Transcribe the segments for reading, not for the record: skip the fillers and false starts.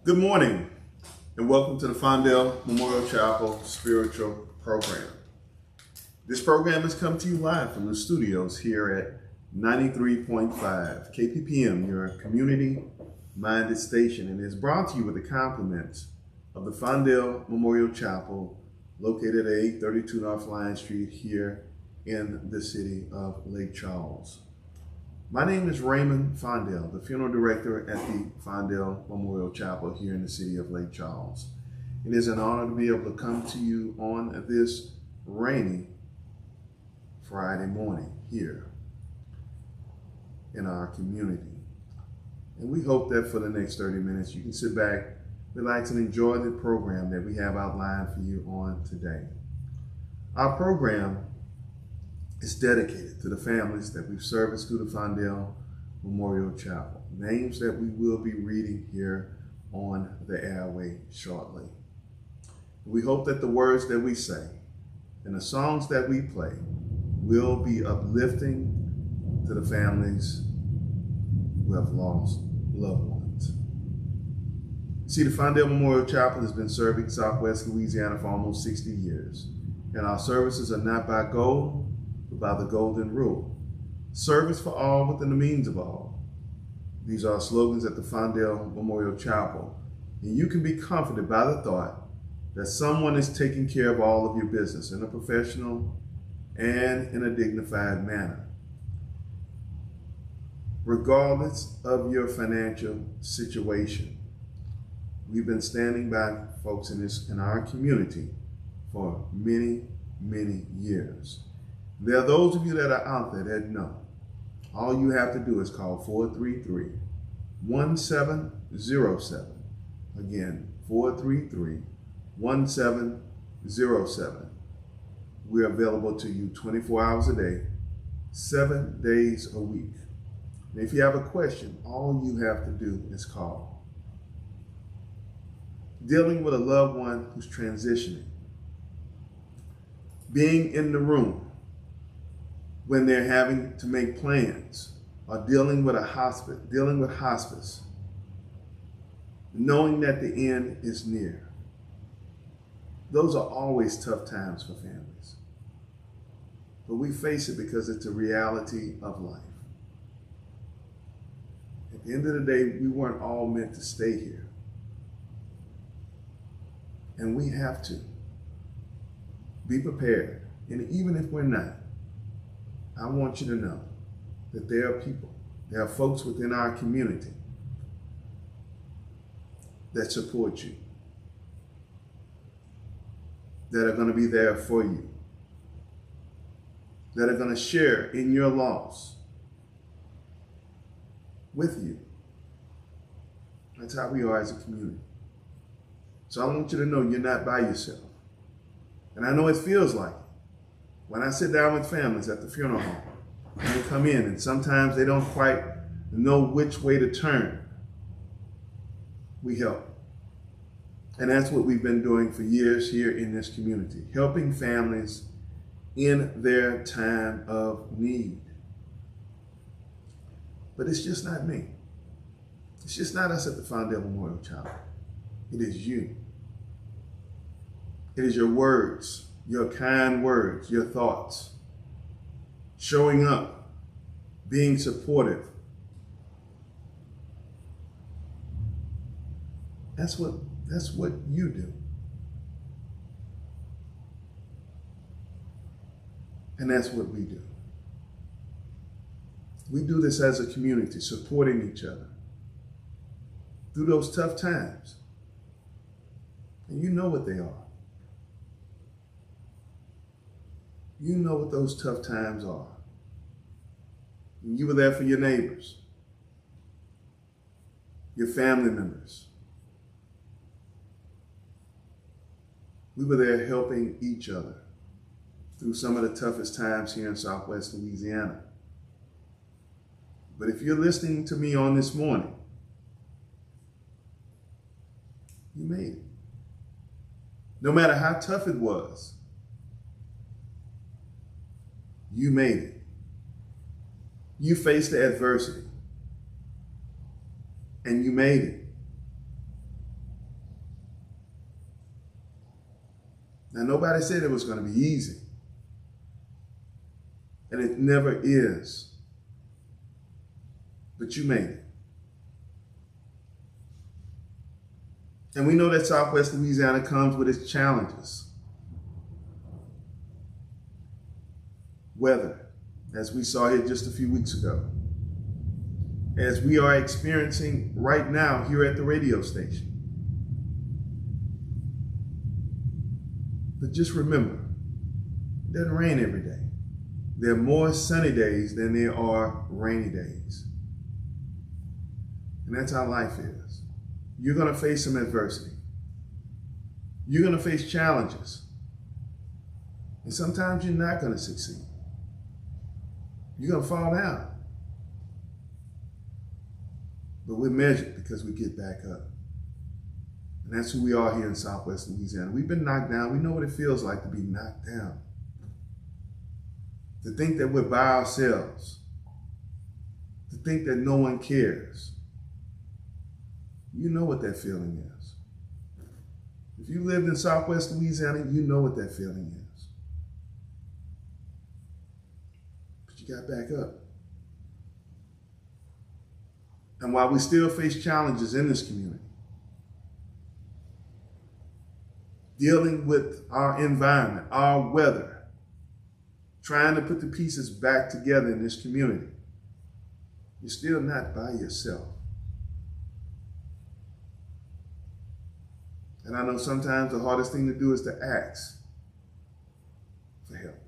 Good morning, and welcome to the Fondel Memorial Chapel Spiritual Program. This program has come to you live from the studios here at 93.5 KPPM, your community-minded station, and is brought to you with the compliments of the Fondel Memorial Chapel, located at 832 North Lion Street here in the city of Lake Charles. My name is Raymond Fondel, the funeral director at the Fondel Memorial Chapel here in the city of Lake Charles. It is an honor to be able to come to you on this rainy Friday morning here in our community. And we hope that for the next 30 minutes you can sit back, relax, and enjoy the program that we have outlined for you on today. Our program is dedicated to the families that we've serviced through the Fondel Memorial Chapel, names that we will be reading here on the airway shortly. We hope that the words that we say and the songs that we play will be uplifting to the families who have lost loved ones. See, the Fondel Memorial Chapel has been serving Southwest Louisiana for almost 60 years, and our services are not by gold, by the golden rule. Service for all within the means of all. These are slogans at the Fondel Memorial Chapel, and you can be comforted by the thought that someone is taking care of all of your business in a professional and in a dignified manner. Regardless of your financial situation, we've been standing by folks in our community for many years. There are those of you that are out there that know. All you have to do is call 433-1707. Again, 433-1707. We're available to you 24 hours a day, 7 days a week. And if you have a question, all you have to do is call. Dealing with a loved one who's transitioning. Being in the room when they're having to make plans, or dealing with hospice, knowing that the end is near. Those are always tough times for families. But we face it because it's a reality of life. At the end of the day, we weren't all meant to stay here. And we have to be prepared. And even if we're not, I want you to know that there are folks within our community that support you, that are going to be there for you, that are going to share in your loss with you. That's how we are as a community. So I want you to know you're not by yourself. And I know it feels like it. When I sit down with families at the funeral home, and they come in and sometimes they don't quite know which way to turn, we help. And that's what we've been doing for years here in this community, helping families in their time of need. But it's just not me. It's just not us at the Fondel Memorial Chapel. It is you. It is your words, your kind words, your thoughts, showing up, being supportive. That's what you do. And that's what we do. We do this as a community, supporting each other through those tough times. And you know what they are. You know what those tough times are. You were there for your neighbors, your family members. We were there helping each other through some of the toughest times here in Southwest Louisiana. But if you're listening to me on this morning, you made it. No matter how tough it was, you made it. You faced the adversity and you made it. Now, nobody said it was going to be easy. And it never is. But you made it. And we know that Southwest Louisiana comes with its challenges. Weather, as we saw here just a few weeks ago. As we are experiencing right now here at the radio station. But just remember, it doesn't rain every day. There are more sunny days than there are rainy days. And that's how life is. You're going to face some adversity. You're going to face challenges. And sometimes you're not going to succeed. You're going to fall down. But we're measured because we get back up. And that's who we are here in Southwest Louisiana. We've been knocked down. We know what it feels like to be knocked down. To think that we're by ourselves. To think that no one cares. You know what that feeling is. If you lived in Southwest Louisiana, you know what that feeling is. But you got back up. And while we still face challenges in this community, dealing with our environment, our weather, trying to put the pieces back together in this community, you're still not by yourself. And I know sometimes the hardest thing to do is to ask for help.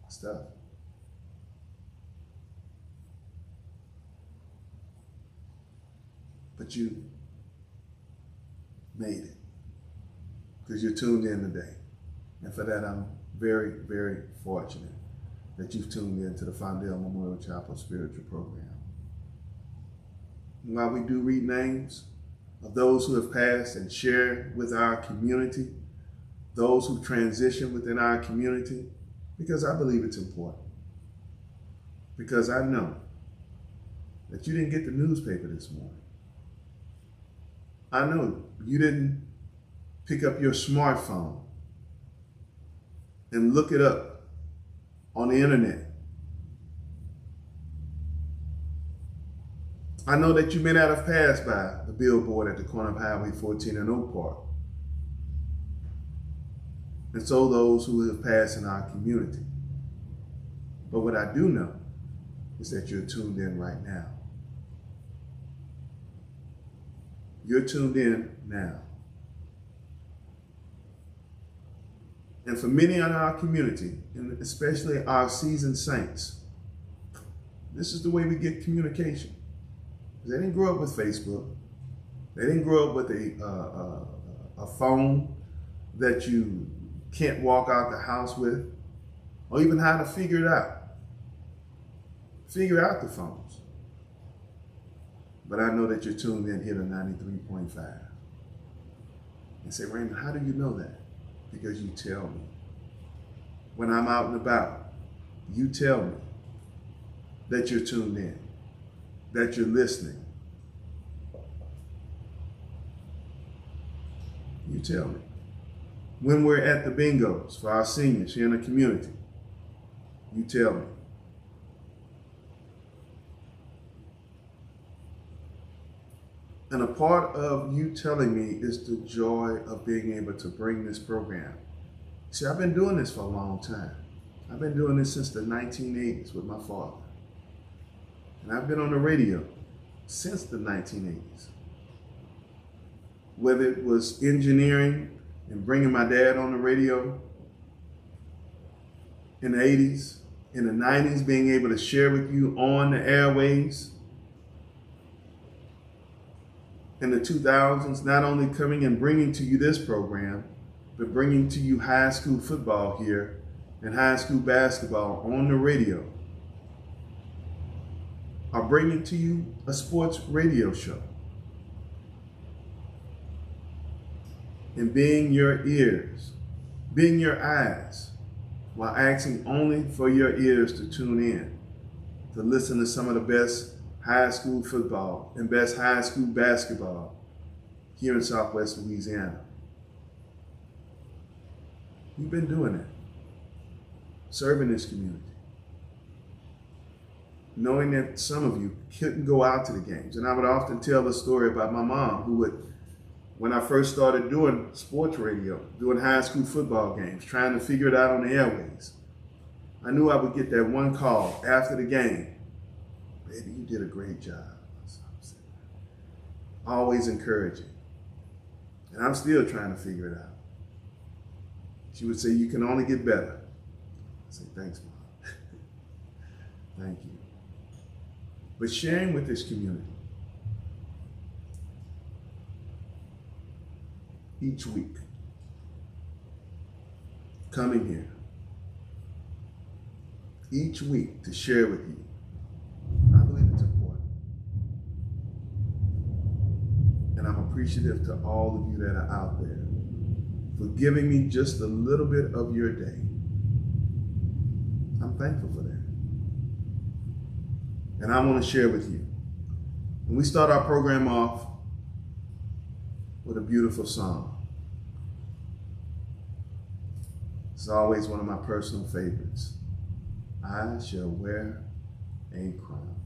It's tough. But you made it because you're tuned in today. And for that, I'm very, very fortunate that you've tuned in to the Fondel Memorial Chapel Spiritual Program. And while we do read names of those who have passed and shared with our community, those who transition within our community, because I believe it's important. Because I know that you didn't get the newspaper this morning. I know you didn't pick up your smartphone and look it up on the internet. I know that you may not have passed by the billboard at the corner of Highway 14 and Oak Park. And so those who have passed in our community. But what I do know is that you're tuned in right now. You're tuned in now. And for many in our community, and especially our seasoned saints, this is the way we get communication. They didn't grow up with Facebook. They didn't grow up with a phone that you can't walk out the house with, or even how to figure it out. Figure out the phones. But I know that you're tuned in here to 93.5. And say, Raymond, how do you know that? Because you tell me. When I'm out and about, you tell me that you're tuned in, that you're listening. You tell me. When we're at the bingos for our seniors here in the community, you tell me. And a part of you telling me is the joy of being able to bring this program. See, I've been doing this for a long time. I've been doing this since the 1980s with my father. And I've been on the radio since the 1980s. Whether it was engineering and bringing my dad on the radio in the 80s, in the 90s, being able to share with you on the airwaves, in the 2000s, not only coming and bringing to you this program, but bringing to you high school football here and high school basketball on the radio, or bringing to you a sports radio show. And being your ears, being your eyes, while asking only for your ears to tune in, to listen to some of the best high school football and best high school basketball here in Southwest Louisiana. You've been doing it, serving this community. Knowing that some of you couldn't go out to the games. And I would often tell the story about my mom, who would, when I first started doing sports radio, doing high school football games, trying to figure it out on the airways, I knew I would get that one call after the game. Baby, you did a great job. Always encouraging. And I'm still trying to figure it out. She would say, you can only get better. I say, thanks, Mom. Thank you. But sharing with this community each week, coming here each week to share with you, I believe it's important. And I'm appreciative to all of you that are out there for giving me just a little bit of your day. I'm thankful for that. And I want to share with you. And we start our program off with a beautiful song. It's always one of my personal favorites. I shall wear a crown.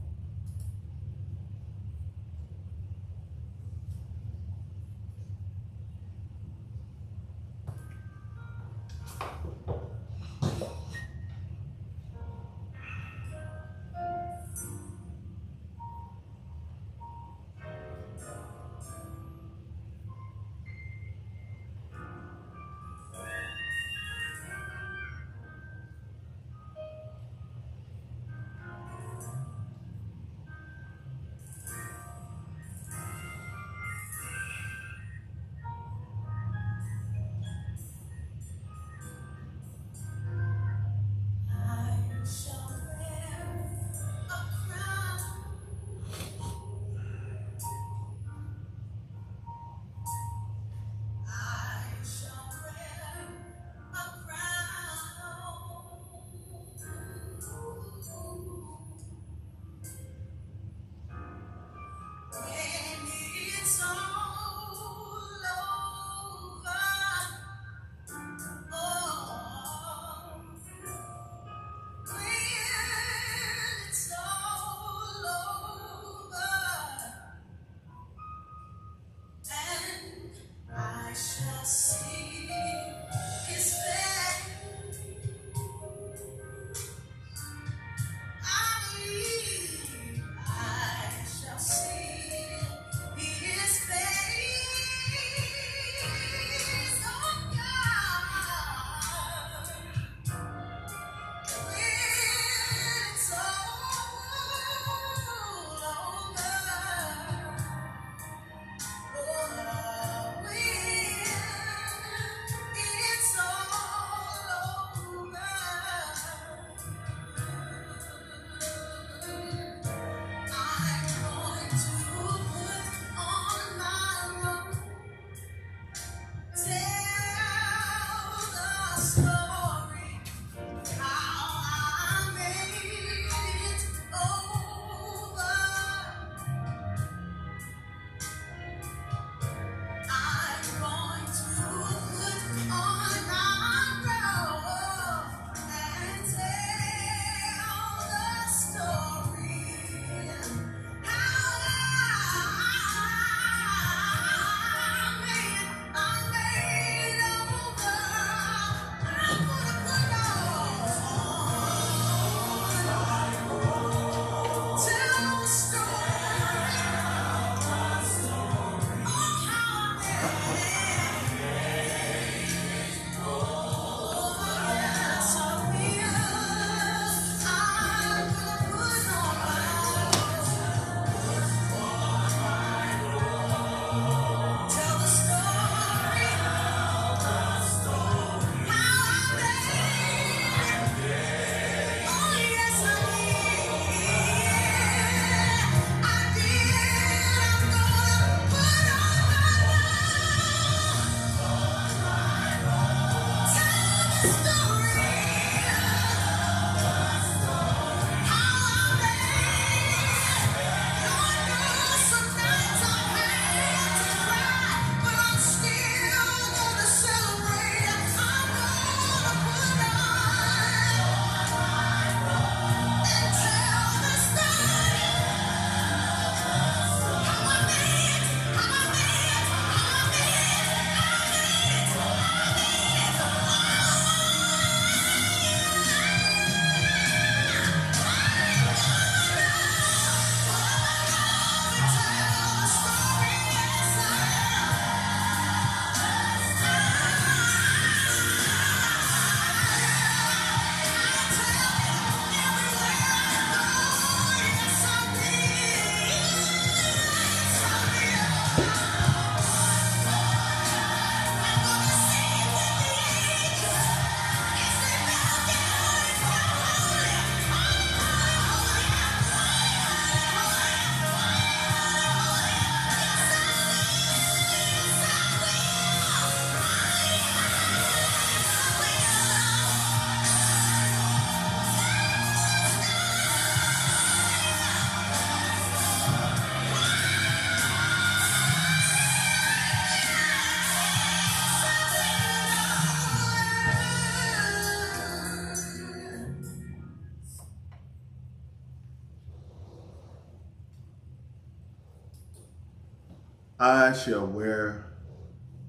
I shall wear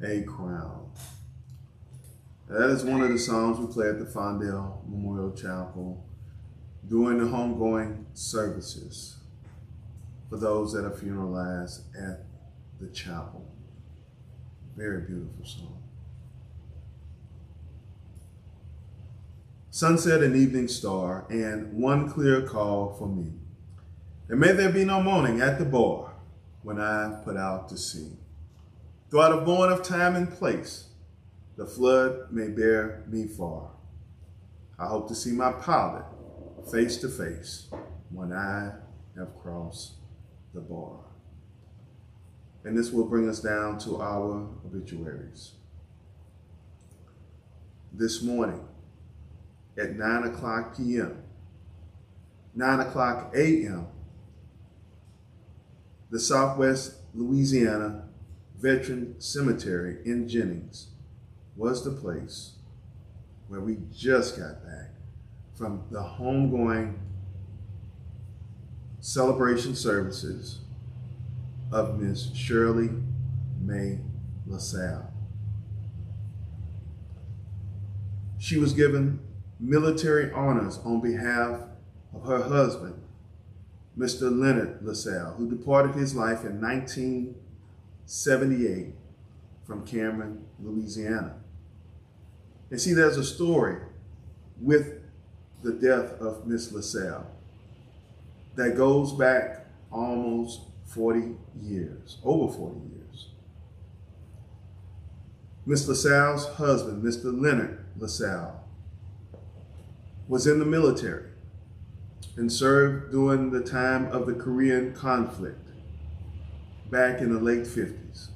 a crown. That is one of the songs we play at the Fondel Memorial Chapel during the homegoing services for those that are funeralized at the chapel. Very beautiful song. Sunset and evening star, and one clear call for me. And may there be no moaning at the bar when I put out to sea. Though out of born of time and place, the flood may bear me far. I hope to see my pilot face to face when I have crossed the bar. And this will bring us down to our obituaries. This morning, at 9 o'clock p.m., 9 o'clock a.m., the Southwest Louisiana Veteran Cemetery in Jennings was the place where we just got back from the homegoing celebration services of Miss Shirley Mae LaSalle. She was given military honors on behalf of her husband, Mr. Leonard LaSalle, who departed his life in 1978 from Cameron, Louisiana. And see, there's a story with the death of Miss LaSalle that goes back almost 40 years, over 40 years. Miss LaSalle's husband, Mr. Leonard LaSalle, was in the military and served during the time of the Korean conflict back in the late 50s.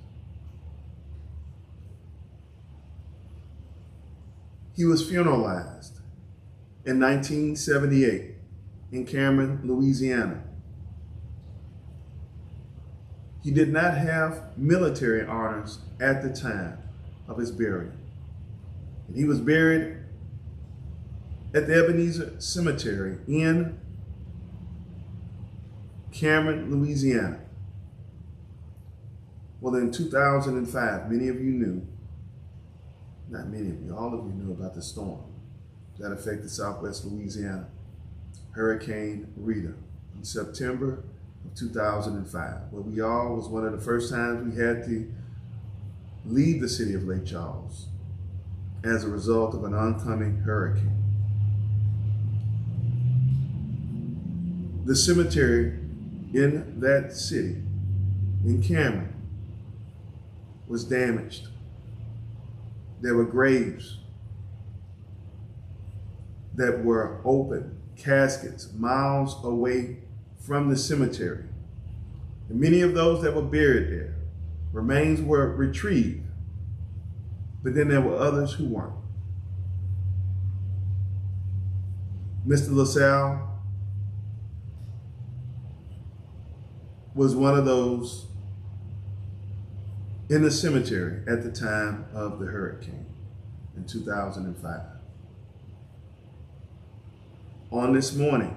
He was funeralized in 1978 in Cameron, Louisiana. He did not have military honors at the time of his burial. And he was buried at the Ebenezer Cemetery in Cameron, Louisiana. Well, in 2005, many of you knew, not many of you, all of you knew about the storm that affected Southwest Louisiana, Hurricane Rita, in September of 2005, where we all was one of the first times we had to leave the city of Lake Charles as a result of an oncoming hurricane. The cemetery in that city, in Cameron, was damaged. There were graves that were open, caskets miles away from the cemetery. And many of those that were buried there, remains were retrieved, but then there were others who weren't. Mr. LaSalle was one of those in the cemetery at the time of the hurricane in 2005. On this morning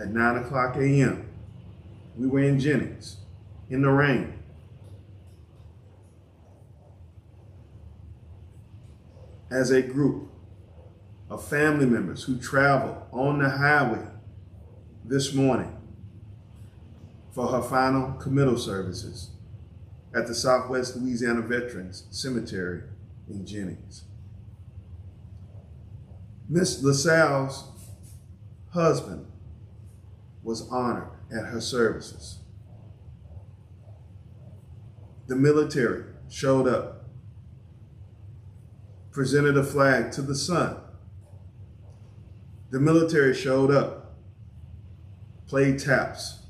at 9 o'clock a.m., we were in Jennings in the rain. As a group of family members who traveled on the highway this morning for her final committal services at the Southwest Louisiana Veterans Cemetery in Jennings. Miss LaSalle's husband was honored at her services. The military showed up, presented a flag to the sun. The military showed up, played taps.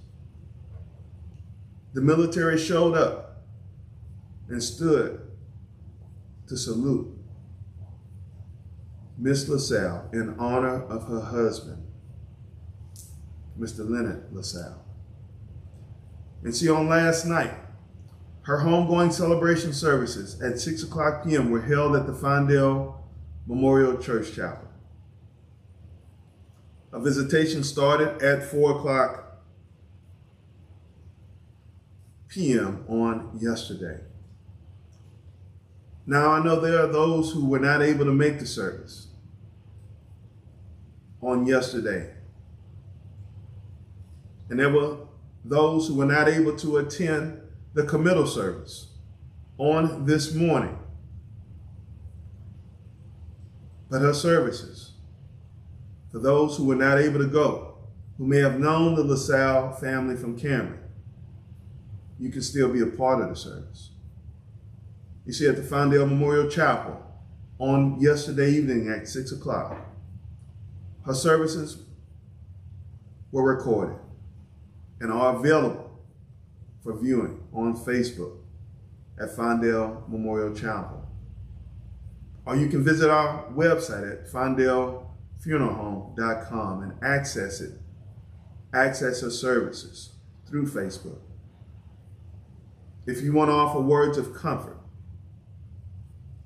The military showed up and stood to salute Miss LaSalle in honor of her husband, Mr. Leonard LaSalle. And see, on last night, her homegoing celebration services at 6 o'clock p.m. were held at the Fondel Memorial Church Chapel. A visitation started at 4 o'clock p.m. on yesterday. Now, I know there are those who were not able to make the service on yesterday. And there were those who were not able to attend the committal service on this morning. But her services, for those who were not able to go, who may have known the LaSalle family from Cameron, you can still be a part of the service. You see, at the Fondel Memorial Chapel on yesterday evening at 6 o'clock, her services were recorded and are available for viewing on Facebook at Fondel Memorial Chapel. Or you can visit our website at fondelfuneralhome.com and access her services through Facebook. If you want to offer words of comfort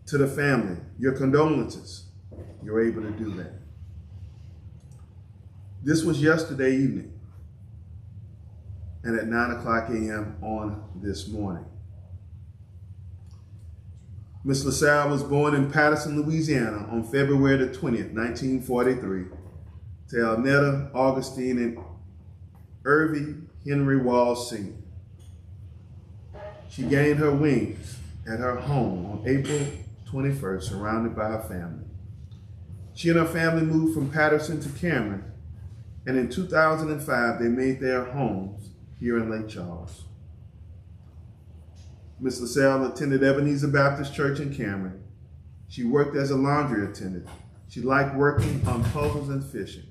to the family, your condolences, you're able to do that. This was yesterday evening and at 9 o'clock a.m. on this morning. Miss LaSalle was born in Patterson, Louisiana on February the 20th, 1943 to Alnetta Augustine and Irving Henry Walls Sr. She gained her wings at her home on April 21st, surrounded by her family. She and her family moved from Patterson to Cameron, and in 2005, they made their homes here in Lake Charles. Miss LaSalle attended Ebenezer Baptist Church in Cameron. She worked as a laundry attendant. She liked working on puzzles and fishing.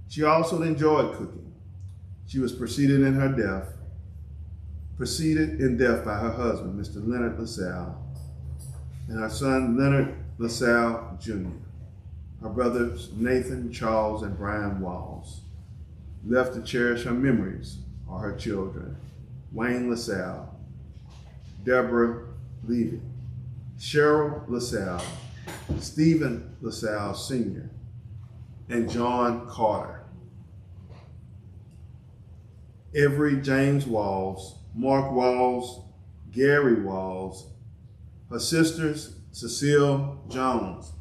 She also enjoyed cooking. She was preceded in death by her husband, Mr. Leonard LaSalle, and her son, Leonard LaSalle Jr. Her brothers, Nathan, Charles, and Brian Walls. Left to cherish her memories are her children, Wayne LaSalle, Deborah Levy, Cheryl LaSalle, Stephen LaSalle Sr., and John Carter. Every James Walls, Mark Walls, Gary Walls, her sisters, Cecile Jones,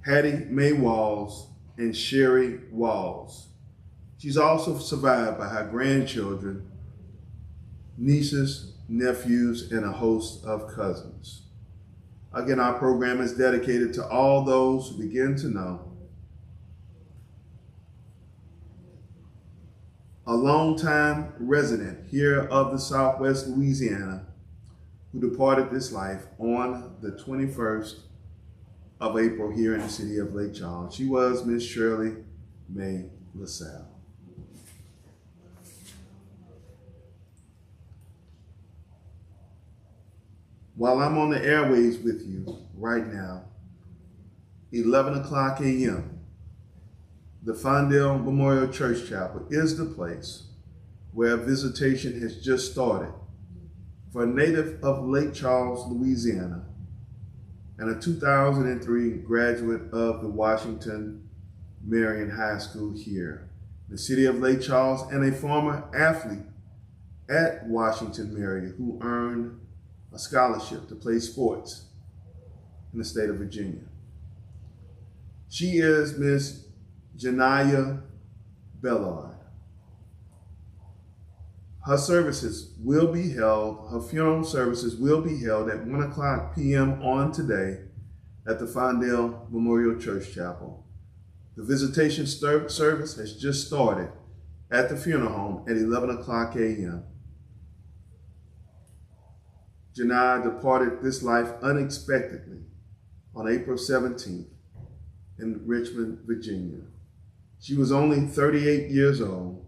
Hattie Mae Walls, and Sherry Walls. She's also survived by her grandchildren, nieces, nephews, and a host of cousins. Again, our program is dedicated to all those who begin to know a longtime resident here of the Southwest Louisiana who departed this life on the 21st of April here in the city of Lake Charles. She was Miss Shirley Mae LaSalle. While I'm on the airways with you right now, 11 o'clock a.m., the Fondel Memorial Church Chapel is the place where visitation has just started for a native of Lake Charles, Louisiana, and a 2003 graduate of the Washington Marion High School here, the city of Lake Charles, and a former athlete at Washington Marion who earned a scholarship to play sports in the state of Virginia. She is Miss Janiyah Bellard. Her services will be held, her funeral services will be held at 1 o'clock p.m. on today at the Fondel Memorial Church Chapel. The visitation service has just started at the funeral home at 11 o'clock a.m. Janiyah departed this life unexpectedly on April 17th in Richmond, Virginia. She was only 38 years old.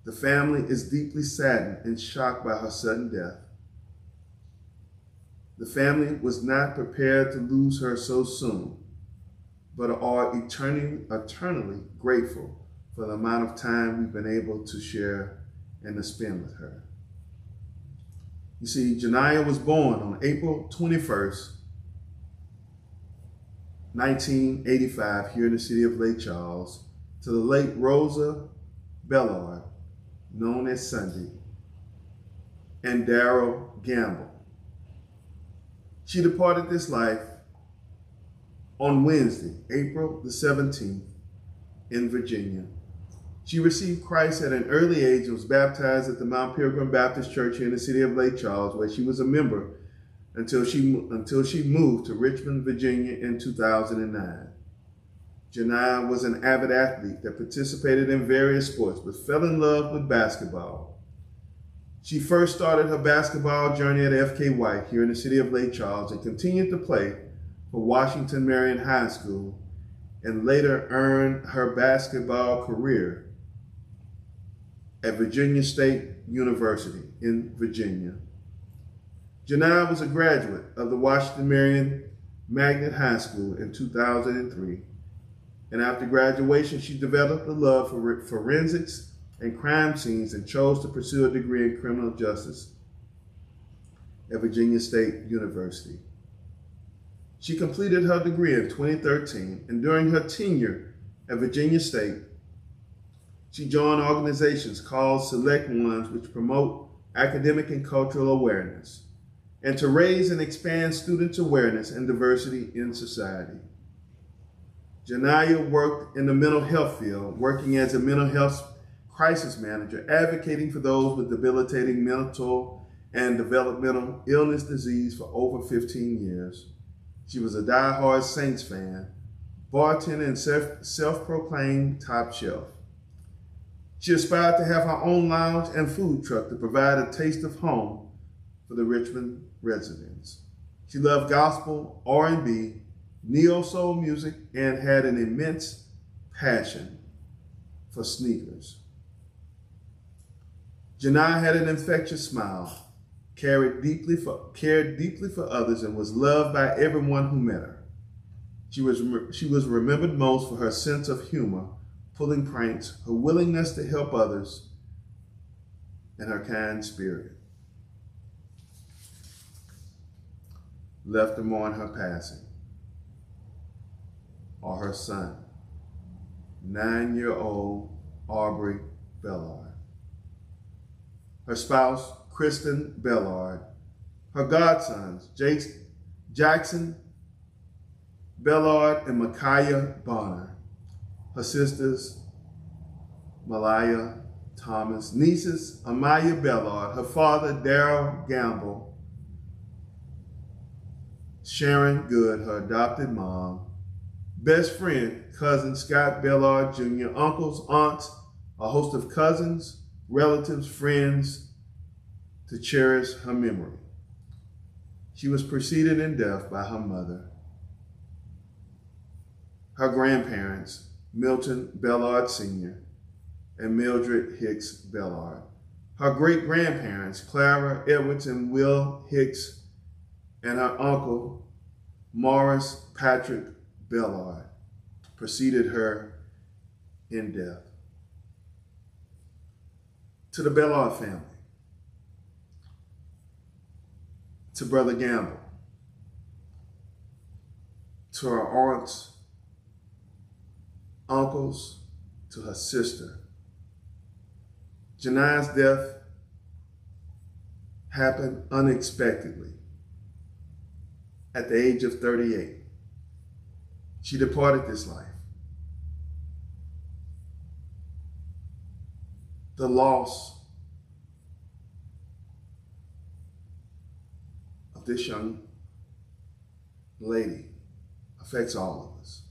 The family is deeply saddened and shocked by her sudden death. The family was not prepared to lose her so soon, but are eternally grateful for the amount of time we've been able to share and to spend with her. You see, Janiyah was born on April 21st, 1985, here in the city of Lake Charles, to the late Rosa Bellard, known as Sunday, and Darrell Gamble. She departed this life on Wednesday, April the 17th, in Virginia. She received Christ at an early age and was baptized at the Mount Pilgrim Baptist Church here in the city of Lake Charles, where she was a member until she moved to Richmond, Virginia in 2009. Janiyah was an avid athlete that participated in various sports, but fell in love with basketball. She first started her basketball journey at F.K. White here in the city of Lake Charles and continued to play for Washington Marion High School, and later earned her basketball career at Virginia State University in Virginia. Janiyah was a graduate of the Washington Marion Magnet High School in 2003, and after graduation, she developed a love for forensics and crime scenes and chose to pursue a degree in criminal justice at Virginia State University. She completed her degree in 2013, and during her tenure at Virginia State, she joined organizations called Select Ones, which promote academic and cultural awareness, and to raise and expand students' awareness and diversity in society. Janiyah worked in the mental health field, working as a mental health crisis manager, advocating for those with debilitating mental and developmental illness disease for over 15 years. She was a diehard Saints fan, bartender, and self-proclaimed top shelf. She aspired to have her own lounge and food truck to provide a taste of home for the Richmond residents. She loved gospel, R&B, neo-soul music, and had an immense passion for sneakers. Janiyah had an infectious smile, cared deeply for others, and was loved by everyone who met her. She was remembered most for her sense of humor, pulling pranks, her willingness to help others, and her kind spirit. Left to mourn her passing are her son, 9-year-old Aubrey Bellard, her spouse, Kristen Bellard, her godsons, Jackson Bellard and Micaiah Bonner, her sisters, Malaya Thomas, nieces, Amaya Bellard, her father, Darrell Gamble, Sharon Good, her adopted mom, best friend, cousin Scott Bellard Jr., uncles, aunts, a host of cousins, relatives, friends to cherish her memory. She was preceded in death by her mother, her grandparents, Milton Bellard Sr. and Mildred Hicks Bellard, her great-grandparents, Clara Edwards and Will Hicks, and her uncle, Morris Patrick Bellard, preceded her in death. To the Bellard family, to Brother Gamble, to her aunts, uncles, to her sister. Janiyah's death happened unexpectedly at the age of 38. She departed this life. The loss of this young lady affects all of us.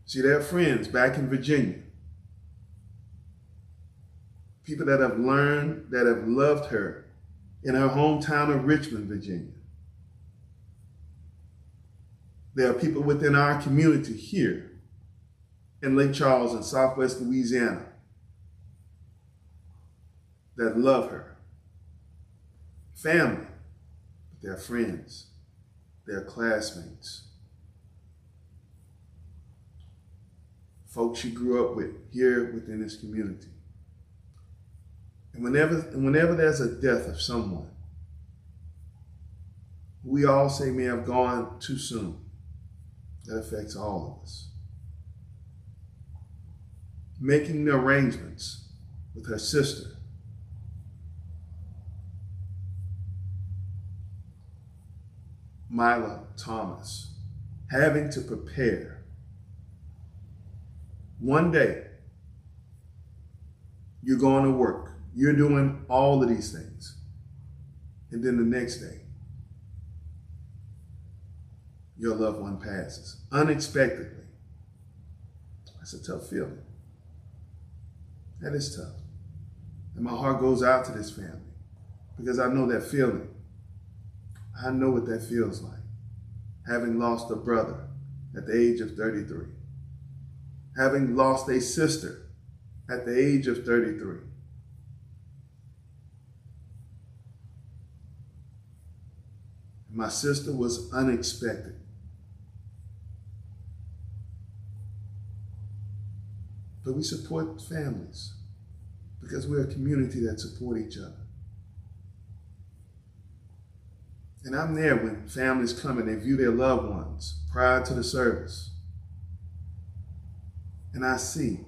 See, there are friends back in Virginia, people that have learned, that have loved her in her hometown of Richmond, Virginia. There are people within our community here in Lake Charles and Southwest Louisiana that love her. Family, but they're friends, they're classmates, folks she grew up with here within this community. And whenever there's a death of someone, we all say may have gone too soon, that affects all of us. making the arrangements with her sister. Mila Thomas, having to prepare. One day, you're going to work. You're doing all of these things. And then the next day, your loved one passes unexpectedly. That's a tough feeling. That is tough. And my heart goes out to this family because I know that feeling. I know what that feels like, having lost a brother at the age of 33, having lost a sister at the age of 33. My sister was unexpected. But we support families because we're a community that support each other. And I'm there when families come and they view their loved ones prior to the service. And I see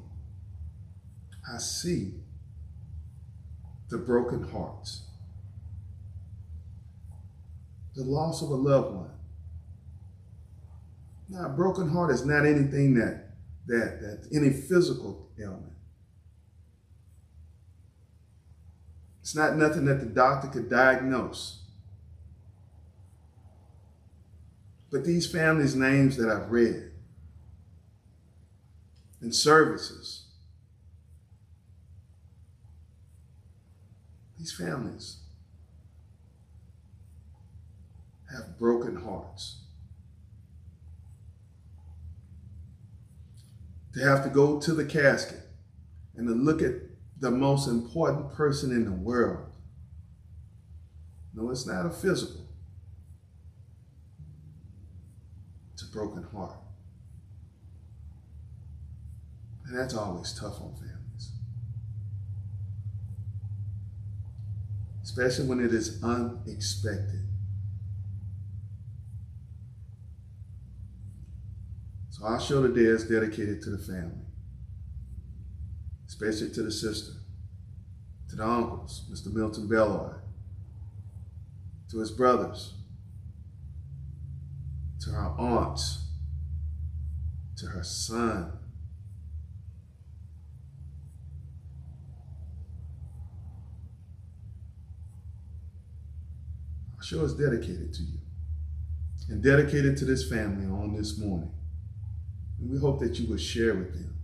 the broken hearts, the loss of a loved one. Now, a broken heart is not anything that any physical ailment. It's not nothing that the doctor could diagnose. But these families' names that I've read in services, these families have broken hearts. To have to go to the casket and to look at the most important person in the world. No, it's not a physical. It's a broken heart. And that's always tough on families. Especially when it is unexpected. So our show today is dedicated to the family, especially to the sister, to the uncles, Mr. Milton Belloy, to his brothers, to her aunts, to her son. Our show is dedicated to you and dedicated to this family on this morning. And we hope that you will share with them.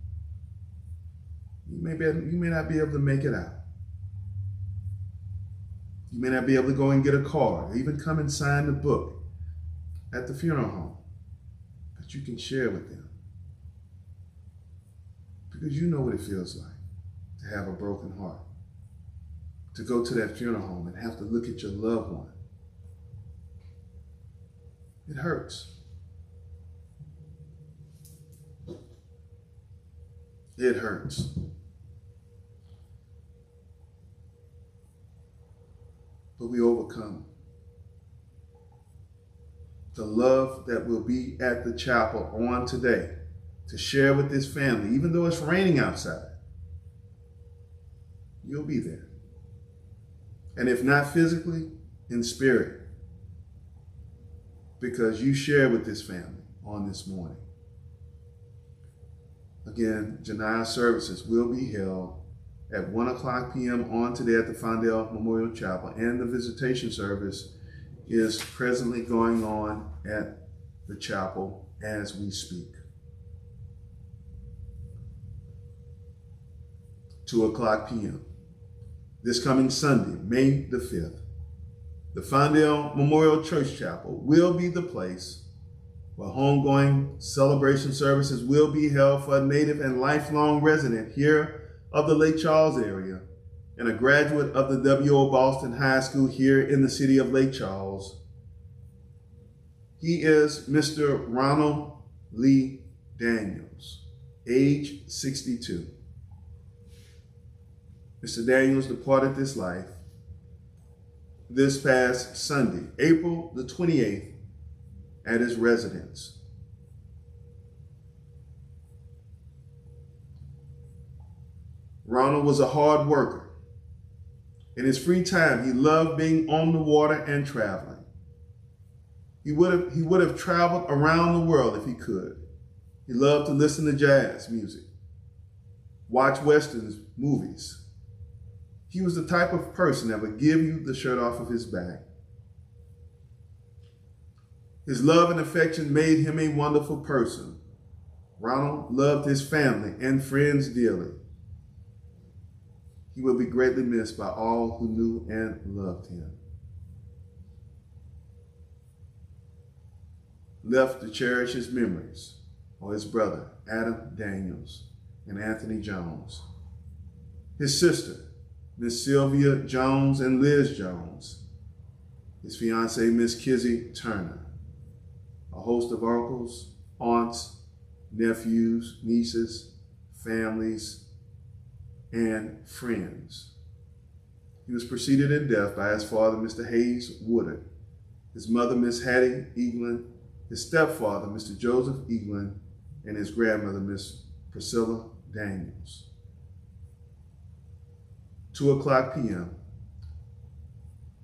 You may not be able to make it out. You may not be able to go and get a card or even come and sign the book at the funeral home. But you can share with them. Because you know what it feels like to have a broken heart. To go to that funeral home and have to look at your loved one. It hurts. It hurts. But we overcome. The love that will be at the chapel on today to share with this family, even though it's raining outside, you'll be there. And if not physically, in spirit, because you share with this family on this morning. Again, Janiyah services will be held at 1:00 p.m. on today at the Fondel Memorial Chapel, and the visitation service is presently going on at the chapel as we speak. 2:00 p.m. This coming Sunday, May the 5th, the Fondel Memorial Church Chapel will be the place where homegoing celebration services will be held for a native and lifelong resident here of the Lake Charles area and a graduate of the W.O. Boston High School here in the city of Lake Charles. He is Mr. Ronald Lee Daniels, age 62. Mr. Daniels departed this life this past Sunday, April the 28th, at his residence. Ronald was a hard worker. In his free time, he loved being on the water and traveling. He would have traveled around the world if he could. He loved to listen to jazz music, watch Westerns movies. He was the type of person that would give you the shirt off of his back. His love and affection made him a wonderful person. Ronald loved his family and friends dearly. He will be greatly missed by all who knew and loved him. Left to cherish his memories are his brother, Adam Daniels, and Anthony Jones. His sister, Miss Sylvia Jones and Liz Jones. His fiancée, Miss Kizzy Turner. A host of uncles, aunts, nephews, nieces, families, and friends. He was preceded in death by his father, Mr. Hayes Woodard, his mother, Miss Hattie Eaglin, his stepfather, Mr. Joseph Eaglin, and his grandmother, Miss Priscilla Daniels. 2:00 p.m.,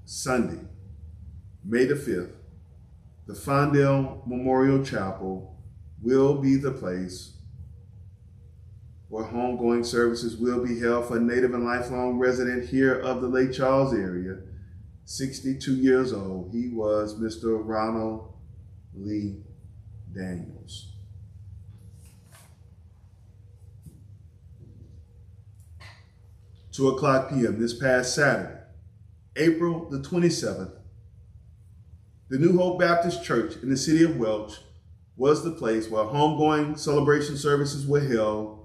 Sunday, May the 5th, the Fondel Memorial Chapel will be the place where homegoing services will be held for a native and lifelong resident here of the Lake Charles area. 62 years old, he was Mr. Ronald Lee Daniels. Two 2:00 p.m. this past Saturday, April the 27th, the New Hope Baptist Church in the city of Welch was the place where homegoing celebration services were held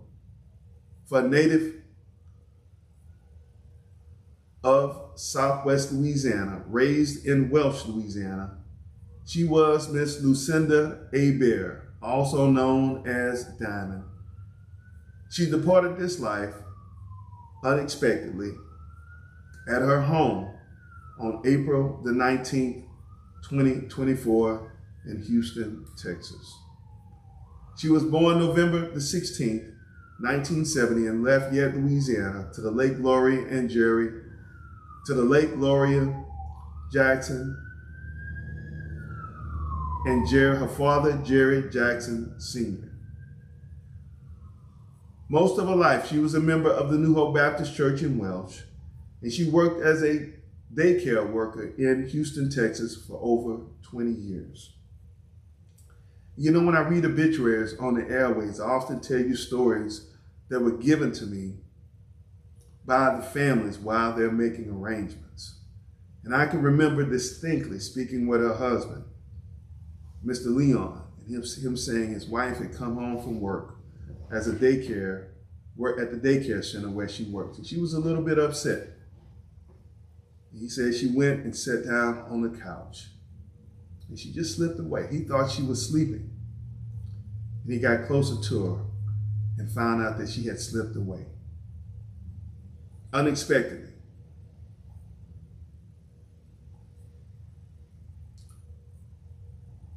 for a native of Southwest Louisiana, raised in Welch, Louisiana. She was Miss Lucinda Hebert, also known as Diamond. She departed this life unexpectedly at her home on April the 19th, 2024 in Houston, Texas. She was born November the 16th, 1970 in Lafayette, Louisiana, to the late Gloria Jackson and her father, Jerry Jackson Sr. Most of her life, she was a member of the New Hope Baptist Church in Welch, and she worked as a daycare worker in Houston, Texas for over 20 years. You know, when I read obituaries on the airways, I often tell you stories that were given to me by the families while they're making arrangements. And I can remember distinctly speaking with her husband, Mr. Leon, and him saying his wife had come home from work as a at the daycare center where she worked. And she was a little bit upset. He said she went and sat down on the couch and she just slipped away. He thought she was sleeping. And he got closer to her and found out that she had slipped away. Unexpectedly.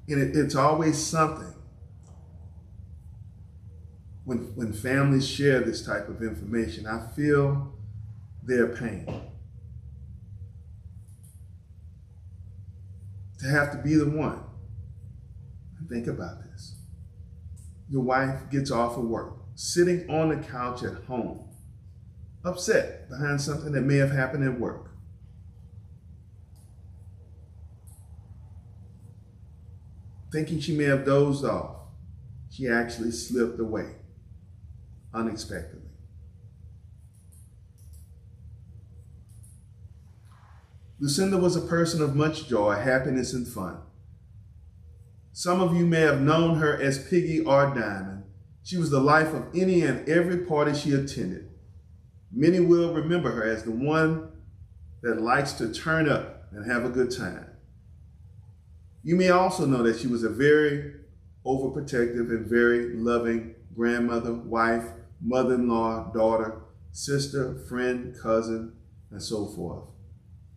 And it's always something when families share this type of information. I feel their pain. To have to be the one. Think about this. Your wife gets off of work, sitting on the couch at home, upset behind something that may have happened at work. Thinking she may have dozed off, she actually slipped away unexpectedly. Lucinda was a person of much joy, happiness, and fun. Some of you may have known her as Piggy or Diamond. She was the life of any and every party she attended. Many will remember her as the one that likes to turn up and have a good time. You may also know that she was a very overprotective and very loving grandmother, wife, mother-in-law, daughter, sister, friend, cousin, and so forth.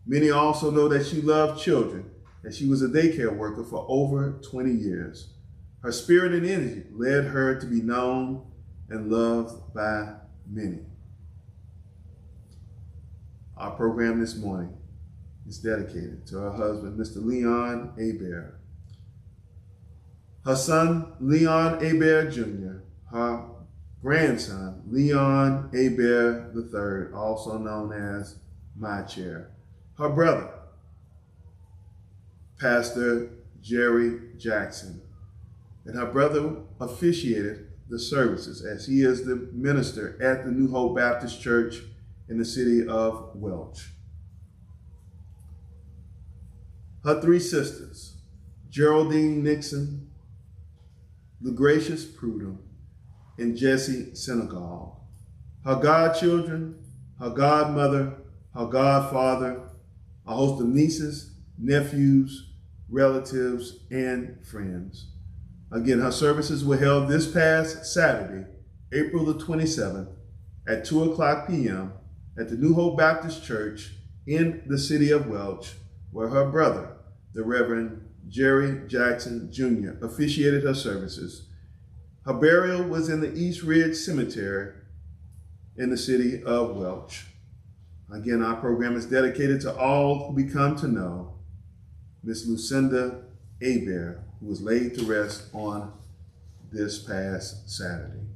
Many also know that she loved children, and she was a daycare worker for over 20 years. Her spirit and energy led her to be known and loved by many. Our program this morning is dedicated to her husband, Mr. Leon Hebert, her son, Leon Hebert Jr., her grandson, Leon Hebert III, also known as my chair, her brother, Pastor Jerry Jackson, and her brother officiated the services as he is the minister at the New Hope Baptist Church in the city of Welch. Her three sisters, Geraldine Nixon, LaGracious Prudhomme, and Jessie Senegal. Her godchildren, her godmother, her godfather, a host of nieces, nephews, relatives, and friends. Again, her services were held this past Saturday, April the 27th at 2:00 p.m. at the New Hope Baptist Church in the city of Welch, where her brother, the Reverend Jerry Jackson Jr., officiated her services. Her burial was in the East Ridge Cemetery in the city of Welch. Again, our program is dedicated to all who we come to know Miss Lucinda Hebert, who was laid to rest on this past Saturday.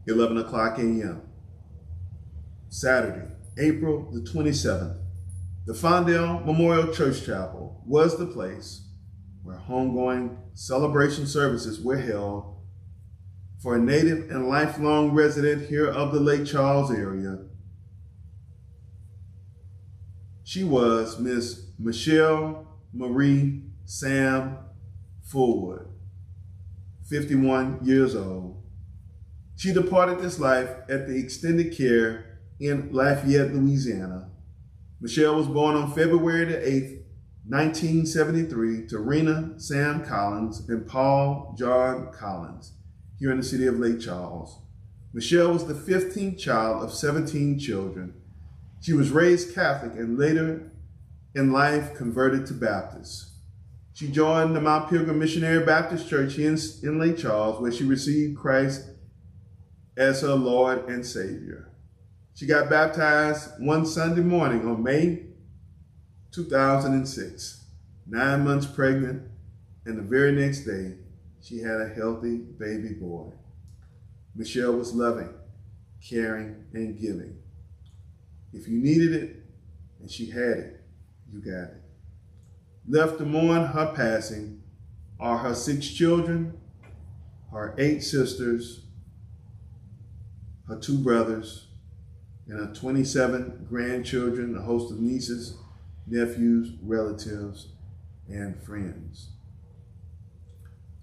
11:00 a.m. Saturday, April the 27th, the Fondel Memorial Church Chapel was the place where homegoing celebration services were held for a native and lifelong resident here of the Lake Charles area. She was Miss Michelle Marie Sam Fullwood, 51 years old. She departed this life at the extended care in Lafayette, Louisiana. Michelle was born on February the 8th, 1973 to Rena Sam Collins and Paul John Collins here in the city of Lake Charles. Michelle was the 15th child of 17 children. She was raised Catholic and later in life converted to Baptist. She joined the Mount Pilgrim Missionary Baptist Church in Lake Charles, where she received Christ as her Lord and Savior. She got baptized one Sunday morning on May 2006, 9 months pregnant, and the very next day, she had a healthy baby boy. Michelle was loving, caring, and giving. If you needed it, and she had it, you got it. Left to mourn her passing are her 6 children, her 8 sisters, her 2 brothers, and her 27 grandchildren, a host of nieces, nephews, relatives, and friends.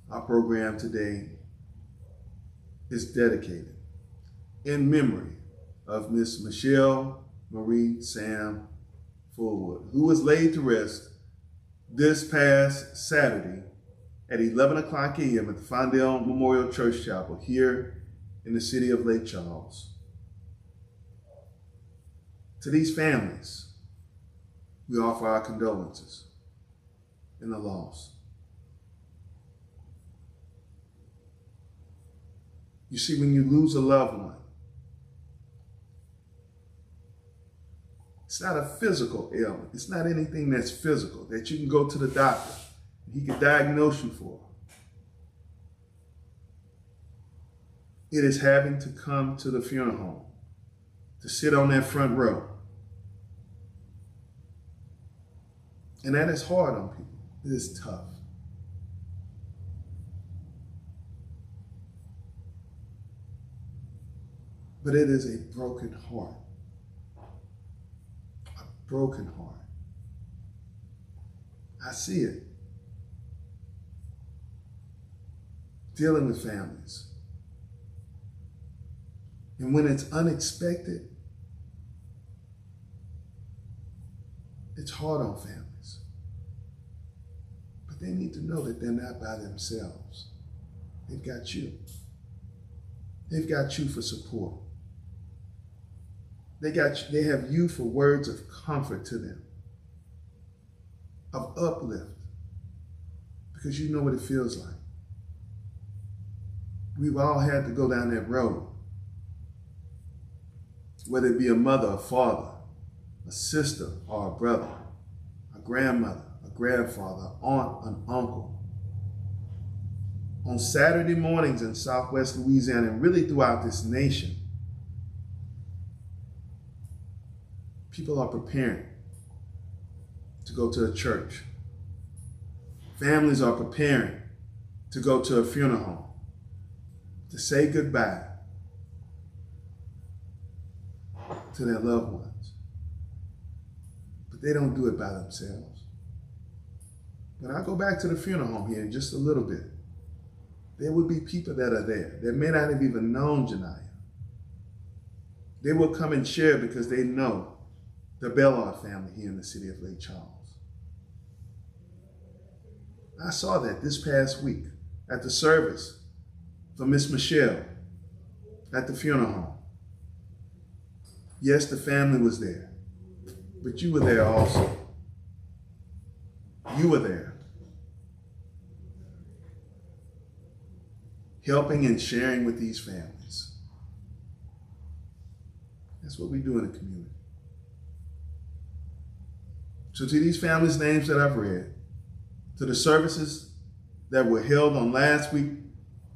Our program today is dedicated in memory of Miss Michelle Marie Sam Fullwood, who was laid to rest this past Saturday at 11:00 a.m. at the Fondel Memorial Church Chapel here in the city of Lake Charles. To these families, we offer our condolences in the loss. You see, when you lose a loved one, it's not a physical ailment. It's not anything that's physical that you can go to the doctor and he can diagnose you for. It is having to come to the funeral home, to sit on that front row. And that is hard on people. It is tough. But it is a broken heart. A broken heart. I see it. Dealing with families. And when it's unexpected, it's hard on families. But they need to know that they're not by themselves. They've got you. They've got you for support. They have you for words of comfort to them, of uplift, because you know what it feels like. We've all had to go down that road. whether it be a mother, a father, a sister, or a brother, a grandmother, a grandfather, aunt, an uncle. On Saturday mornings in Southwest Louisiana and really throughout this nation, people are preparing to go to a church. Families are preparing to go to a funeral home, to say goodbye to their loved ones. But they don't do it by themselves. When I go back to the funeral home here in just a little bit, there will be people that are there that may not have even known Janiyah. They will come and share because they know the Bellard family here in the city of Lake Charles. I saw that this past week at the service for Miss Michelle at the funeral home. Yes, the family was there, but you were there also. You were there, helping and sharing with these families. That's what we do in the community. So to these families' names that I've read, to the services that were held on last week,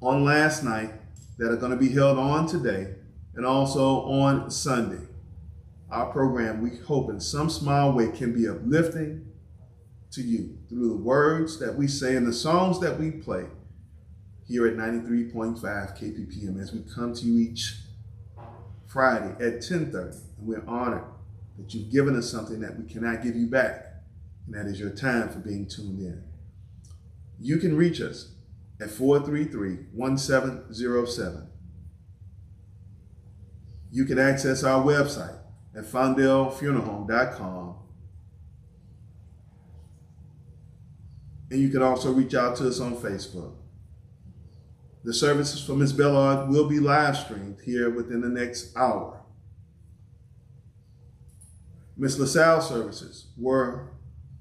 on last night, that are going to be held on today, and also on Sunday, our program, we hope in some small way, can be uplifting to you through the words that we say and the songs that we play here at 93.5 KPPM as we come to you each Friday at 10:30. And we're honored that you've given us something that we cannot give you back, and that is your time for being tuned in. You can reach us at 433-1707. You can access our website at fondelfuneralhome.com. And you can also reach out to us on Facebook. The services for Ms. Bellard will be live streamed here within the next hour. Ms. LaSalle's services were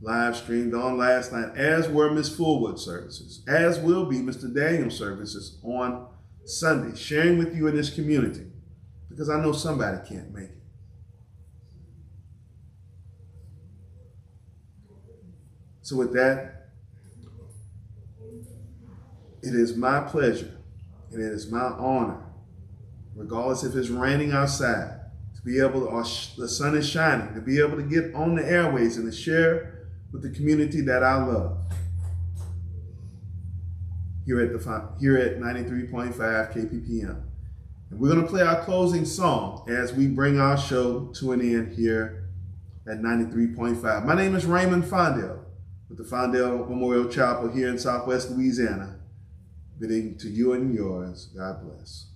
live streamed on last night, as were Ms. Fullwood's services, as will be Mr. Daniel's services on Sunday, sharing with you in this community, because I know somebody can't make it. So with that, it is my pleasure and it is my honor, regardless if it's raining outside, to be able to, or the sun is shining, to be able to get on the airways and to share with the community that I love here at 93.5 KPPM. And we're going to play our closing song as we bring our show to an end here at 93.5. My name is Raymond Fondel with the Fondel Memorial Chapel here in Southwest Louisiana. Bidding to you and yours, God bless.